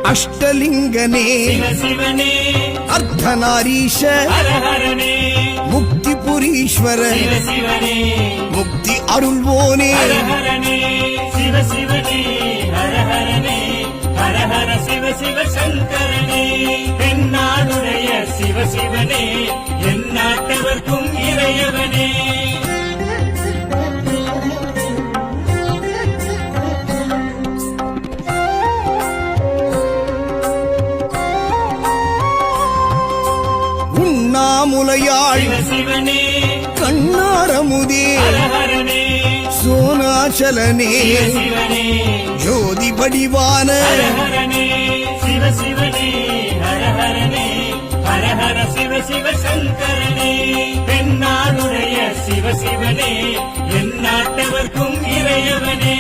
அஷ்டலிங்கனே சிவனே அர்த்தநாரீஷ ஹரஹரனே முக்தி புரீஸ்வர சிவனே முக்தி அருள்வோனே ஹரஹரனே சிவனே ஹரஹரனே ஹரஹர சிவ சங்கரனே தென்னாடுடைய சிவனே எந்நாட்டவர்க்கும் இறையவனே உண்ணாமுலையாள் சிவனே கண்ணாரமுதே ஹரஹரனே சோனாச்சலனே சிவனே ஜோதி வடிவான ஹரஹரனே சிவனே ஹரஹரனே ஹரஹர சிவ சங்கரனே தென்னாடுடைய சிவனே எந்நாட்டவர்க்கும் இறையவனே